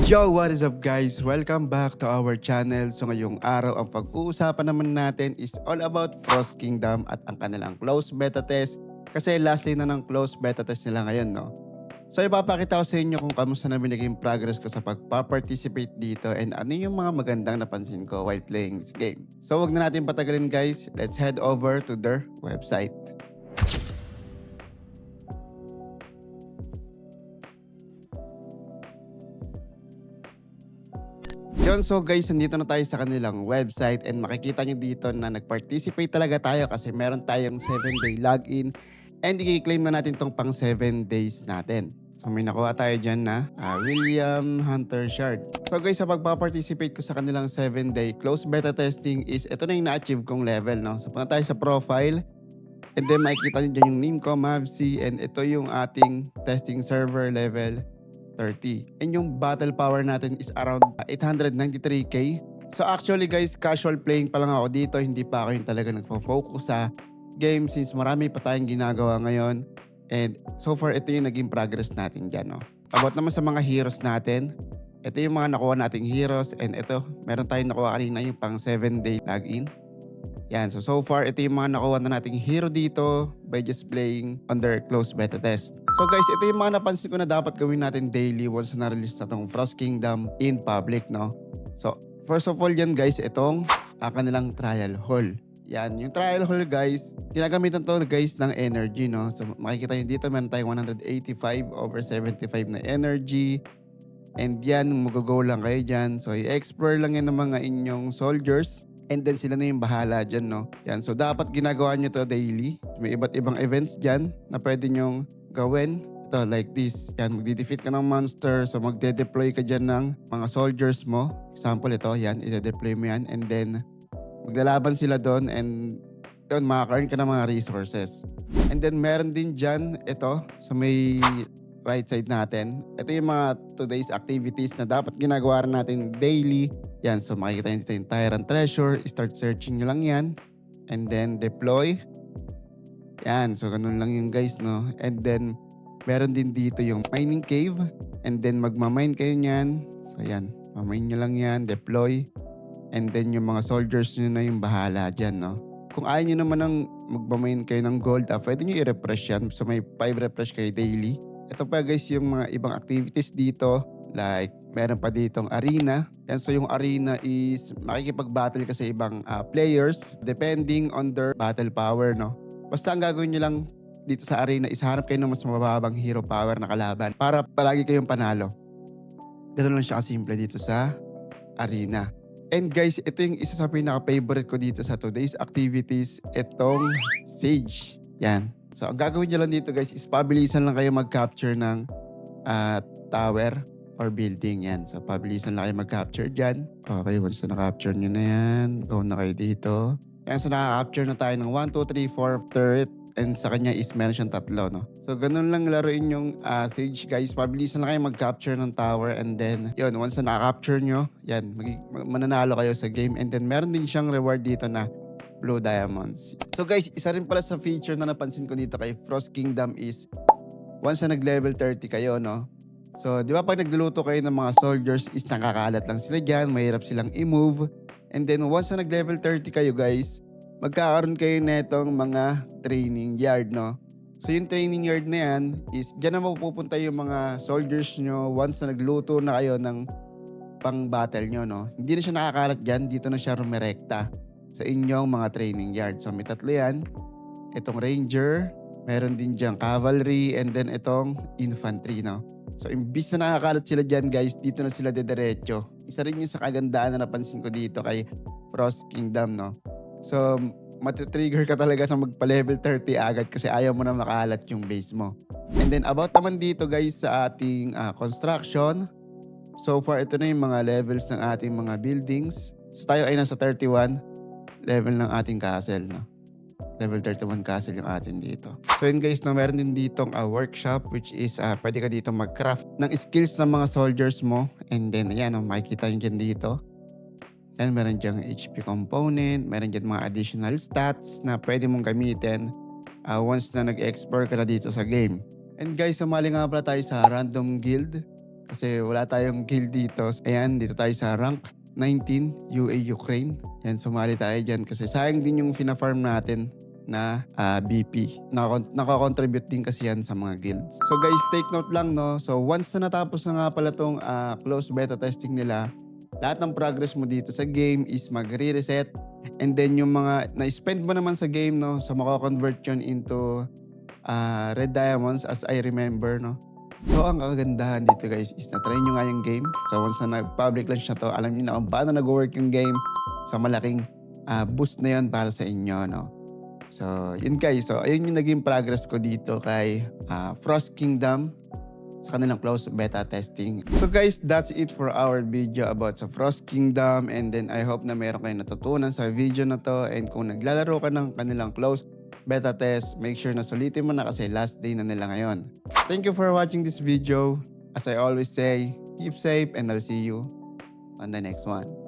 Yo, what is up guys? Welcome back to our channel. So ngayong araw, ang pag-uusapan naman natin is all about Frost Kingdom at ang kanilang closed beta test. Kasi last day na ng closed beta test nila ngayon, no? So ipapakita ko sa inyo kung kamusta na biniging progress ko sa pagpa-participate dito and ano yung mga magandang napansin ko while playing this game. So wag na natin patagalin guys, let's head over to their website. Yun, so guys, nandito na tayo sa kanilang website and makikita nyo dito na nag-participate talaga tayo kasi meron tayong 7-day login and i-claim na natin tong pang 7 days natin. So may nakuha tayo dyan na William Hunter Shard. So guys, sa pagpa-participate ko sa kanilang 7-day close beta testing is ito na yung na-achieve kong level. No? So punta tayo sa profile and then makikita nyo dyan yung name ko, Mavc, and ito yung ating testing server level 30. And yung battle power natin is around 893k. So actually guys, casual playing pa lang ako dito. Hindi pa ako yung talaga nagpo-focus sa game since marami pa tayong ginagawa ngayon. And so far, ito yung naging progress natin dyan. No? About naman sa mga heroes natin. Ito yung mga nakuha nating heroes. And ito, meron tayong nakuha kanina yung pang 7-day login. Yan, so far, ito yung mga nakuha na nating hero dito by just playing on their closed beta test. So guys, ito yung mga napansin ko na dapat gawin natin daily once na release na itong Frost Kingdom in public, no? So, first of all yan guys, itong kanilang trial hall. Yan, yung trial hall guys, ginagamitan to guys ng energy, no? So, makikita nyo dito, meron tayong 185 over 75 na energy. And yan, mag-go lang kayo dyan. So, i-explore lang yan ng mga inyong soldiers. And then sila na yung bahala dyan, no? Yan, so dapat ginagawa nyo to daily. May iba't ibang events dyan na pwede nyong gawin. Ito, like this. Yan, magdi-defeat ka ng monster. So magde-deploy ka dyan ng mga soldiers mo. Example ito, yan, i-deploy mo yan. And then, maglalaban sila doon and yun, makaka-earn ka ng mga resources. And then, meron din dyan, ito, sa may right side natin. Ito yung mga today's activities na dapat ginagawa natin daily. Yan, so makikita nyo dito yung Tyrant Treasure. Start searching nyo lang yan. And then deploy. Yan, so ganun lang yung guys, no? And then, meron din dito yung mining cave. And then magmamine kayo nyan. So yan, mamine nyo lang yan, deploy. And then yung mga soldiers nyo na yung bahala dyan, no? Kung ayaw nyo naman ng magmamine kayo ng gold, pwede nyo i-refresh yan. So may 5 refresh kayo daily. Ito pa guys yung mga ibang activities dito. Like, meron pa ditong arena. Yan, so yung arena is makikipag-battle ka sa ibang players depending on their battle power, no? Basta ang gagawin nyo lang dito sa arena is hanap kayo ng mas mababang hero power na kalaban para palagi kayong panalo. Ganun lang siya kasimple dito sa arena. And guys, ito yung isa sa pinaka-favorite ko dito sa today's activities, itong Sage. Yan. So, ang gagawin nyo lang dito guys is pabilisan lang kayo mag-capture ng tower or building. Yan. So, pabilisan lang kayo mag-capture dyan. Okay, once na na-capture nyo na yan, go na kayo dito. Yan, so naka-capture na tayo ng 1, 2, 3, 4 turret. And sa kanya is meron siyang 3, no? So, ganun lang laruin yung Sage, guys. Pabilisan lang kayo mag-capture ng tower. And then, yun, once na naka-capture nyo, yan, mananalo kayo sa game. And then, meron din siyang reward dito na Blue Diamonds. So, guys, isa rin pala sa feature na napansin ko dito kay Frost Kingdom is once na nag-level 30 kayo, no? So, di ba pag nagluluto kayo ng mga soldiers is nakakalat lang sila dyan, mahirap silang i-move. And then, once na nag-level 30 kayo, guys, magkakaroon kayo na itong mga training yard, no? So, yung training yard na yan is dyan na mapupunta yung mga soldiers nyo once na nagluto na kayo ng pang-battle nyo, no? Hindi na siya nakakalat dyan, dito na siya rumirekta sa inyong mga training yard. So, may 3 yan. Itong ranger, meron din dyan cavalry, and then itong infantry, no? So, imbis na nakakalat sila dyan, guys, dito na sila dediretso. Isa rin yung sa kagandaan na napansin ko dito kay Frost Kingdom, no? So, matitrigger ka talaga na magpa-level 30 agad kasi ayaw mo na makalat yung base mo. And then, about naman dito, guys, sa ating construction. So far, ito na yung mga levels ng ating mga buildings. So, tayo ay nasa 31 level ng ating castle, no? Level 31 castle yung atin dito. So yun guys, no, meron din ditong workshop which is pwede ka dito mag-craft ng skills ng mga soldiers mo. And then ayan, makikita nyo dyan dito. Yan, meron dyan HP component, meron dyan mga additional stats na pwede mong gamitin once na nag-explore ka na dito sa game. And guys, sumali nga pala tayo sa random guild kasi wala tayong guild dito. Ayan, dito tayo sa rank 19 UA Ukraine. Yan, sumali tayo dyan kasi sayang din yung fina-farm natin na BP. Nakakontribute din kasi yan sa mga guilds. So guys, take note lang, no? So once na natapos na nga pala tong closed beta testing nila, lahat ng progress mo dito sa game is magre-reset. And then yung mga na-spend mo naman sa game, no? So mako-convert yun into red diamonds as I remember, no? So ang kagandahan dito guys is na-try nyo nga yung game. So once na nag-public launch na to, alam nyo na kung paano nag-work yung game. So malaking boost na yun para sa inyo, no? So yun guys, so ayun yung naging progress ko dito kay Frost Kingdom sa kanilang closed beta testing. So guys, that's it for our video about sa Frost Kingdom, and then I hope na meron kayong natutunan sa video na to, and kung naglalaro ka ng kanilang closed beta test, make sure na sulitin mo na kasi last day na nila ngayon. Thank you for watching this video. As I always say, keep safe and I'll see you on the next one.